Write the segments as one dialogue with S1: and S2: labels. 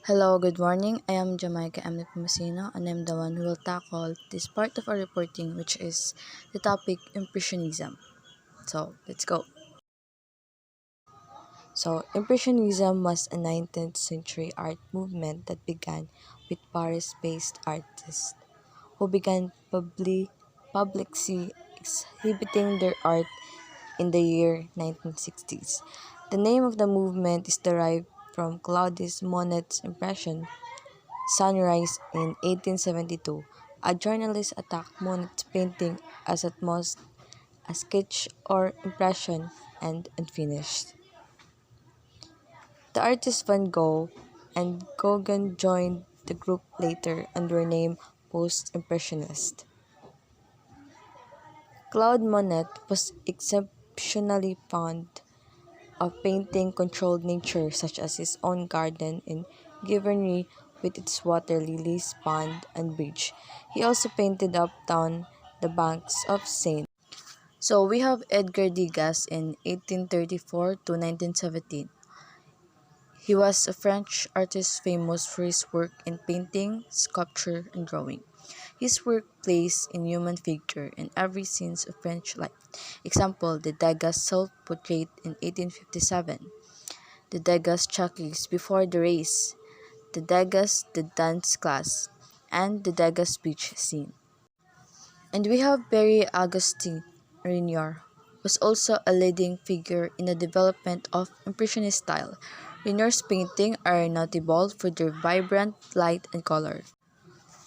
S1: Hello, good morning. I am Jamaica M. Pumasino, and I'm the one who will tackle this part of our reporting, which is the topic Impressionism. So, let's go. Impressionism was a 19th century art movement that began with Paris-based artists who began publicly exhibiting their art in the year 1960s. The name of the movement is derived from Claude Monet's impression Sunrise in 1872, a journalist attacked Monet's painting as at most a sketch or impression and unfinished. The artist Van Gogh and Gauguin joined the group later and were named Post-Impressionist. Claude Monet was exceptionally fond of painting controlled nature such as his own garden in Giverny with its water lilies, pond, and bridge. He also painted uptown the banks of Seine. So we have Edgar Degas in 1834 to 1917. He was a French artist famous for his work in painting, sculpture, and drawing. His work plays in human figure in every scene of French life. Example, the Degas self-portrait in 1857, the Degas jockeys before the race, the Degas the dance class, and the Degas beach scene. And we have Barry Augustin Renoir, was also a leading figure in the development of Impressionist style. Renoir's paintings are notable for their vibrant light and color.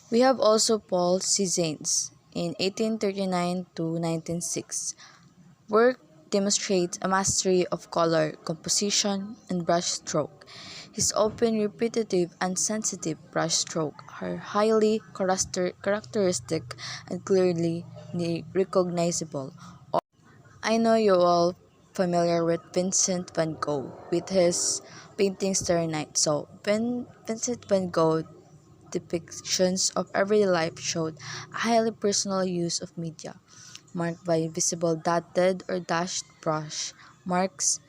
S1: We have also Paul Cézanne in 1839 to 1906. Work demonstrates a mastery of color, composition, and brush stroke. His often repetitive and sensitive brush strokes are highly characteristic and clearly recognizable. I know you're all familiar with Vincent van Gogh with his painting Starry Night. Vincent van Gogh depictions of everyday life showed a highly personal use of media, marked by visible dotted or dashed brush marks,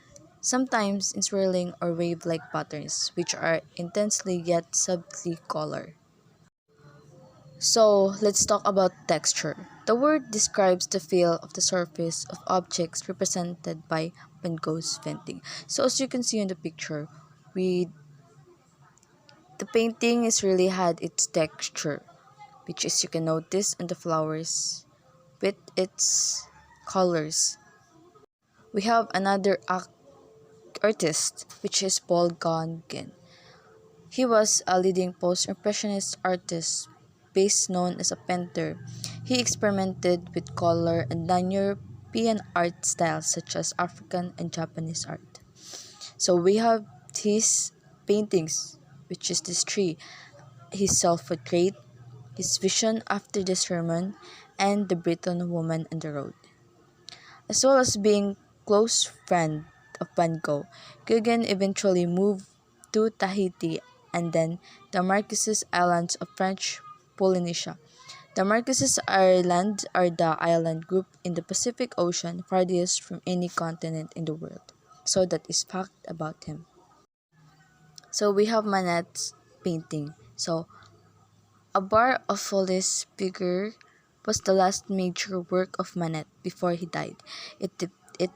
S1: sometimes in swirling or wave-like patterns, which are intensely yet subtly colored. So, let's talk about texture. The word describes the feel of the surface of objects represented by Van Gogh's painting. So, as you can see in the picture, we the painting is really had its texture, which is you can notice in the flowers with its colors. We have another artist, which is Paul Gauguin. He was a leading post-impressionist artist, best known as a painter. He experimented with color and non-European art styles such as African and Japanese art. So we have his paintings, which is this tree, his self-portrait, his vision after the sermon, and the Breton woman on the road. As well as being close friend of Van Gogh, Gauguin eventually moved to Tahiti and then the Marquesas Islands of French Polynesia. The Marquesas Islands are the island group in the Pacific Ocean farthest from any continent in the world. So that is fact about him. So we have Manet's painting. So a bar of Foley's figure was the last major work of Manet before he died. It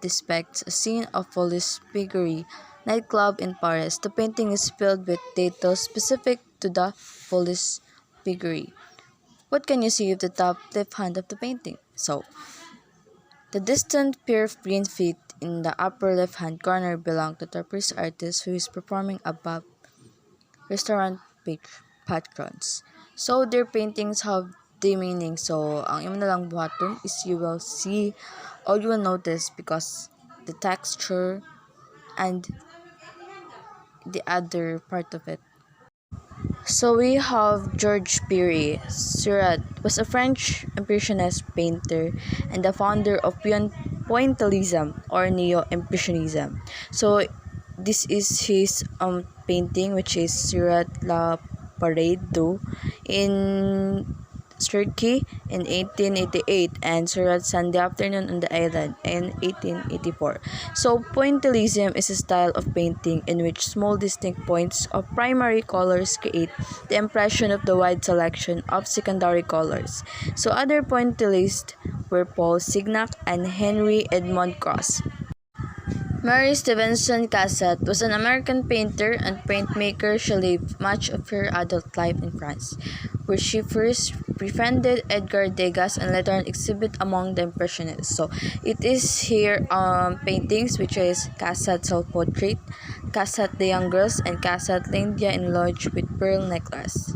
S1: depicts a scene of Foley's Piggery nightclub in Paris. The painting is filled with details specific to the Foley's Piggery. What can you see of the top left hand of the painting? So, the distant pair of green feet in the upper left-hand corner belong to the first artist who is performing above restaurant patrons. So, their paintings have the meaning. So, ang imo na lang buhaton is you will see or you will notice because the texture and the other part of it. So we have Georges Perry. Seurat was a French Impressionist painter and the founder of Pointillism or Neo-Impressionism. So this is his painting which is Seurat La Parade d'Eau in Turkey in 1888 and Surat Sunday Afternoon on the Island in 1884. So, pointillism is a style of painting in which small distinct points of primary colors create the impression of the wide selection of secondary colors. So, other pointillists were Paul Signac and Henry Edmond Cross. Mary Stevenson Cassatt was an American painter and printmaker. She lived much of her adult life in France, where she first befriended Edgar Degas and later on exhibit among the Impressionists. So it is here paintings which is Cassatt self-portrait, Cassatt the Young Girls, and Cassatt L'India in Lodge with Pearl Necklace.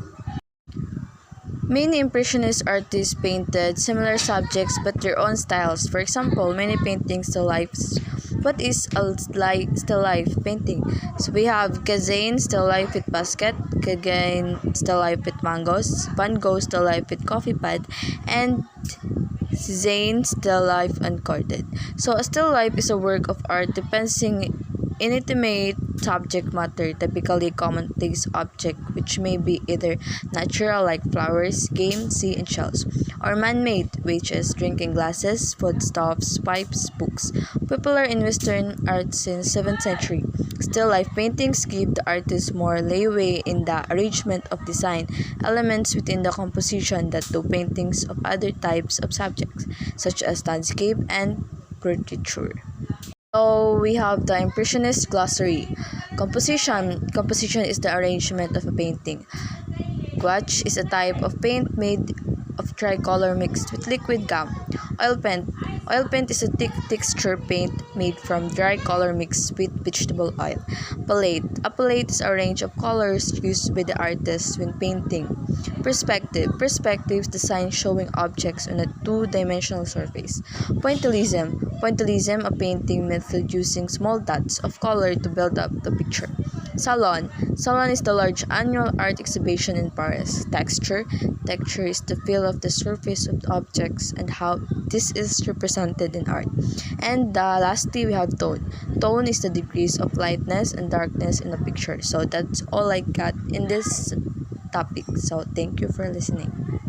S1: Many Impressionist artists painted similar subjects but their own styles. For example, many paintings still lives. What is a still life painting? So we have Gazan still life with basket, Gauguin still life with mangoes, Van Gogh still life with coffee pad, and Cézanne still life uncorded. So a still life is a work of art depicting inanimate subject matter, typically commonplace object which may be either natural like flowers, game, sea, and shells, or man-made which is drinking glasses, foodstuffs, pipes, books. Popular in Western art since 7th century. Still life paintings give the artist more leeway in the arrangement of design elements within the composition that do paintings of other types of subjects, such as landscape and portraiture. So we have the Impressionist glossary. Composition is the arrangement of a painting. Gouache is a type of paint made of tricolor mixed with liquid gum. Oil paint. Oil paint is a thick texture paint made from dry color mixed with vegetable oil. Palette. A palette is a range of colors used by the artist when painting. Perspective. Perspective is design showing objects on a two-dimensional surface. Pointillism. Pointillism, a painting method using small dots of color to build up the picture. Salon. Salon is the large annual art exhibition in Paris. Texture. Texture is the feel of the surface of the objects and how this is represented in art. And lastly, we have tone. Tone is the degrees of lightness and darkness in a picture. So that's all I got in this topic. So thank you for listening.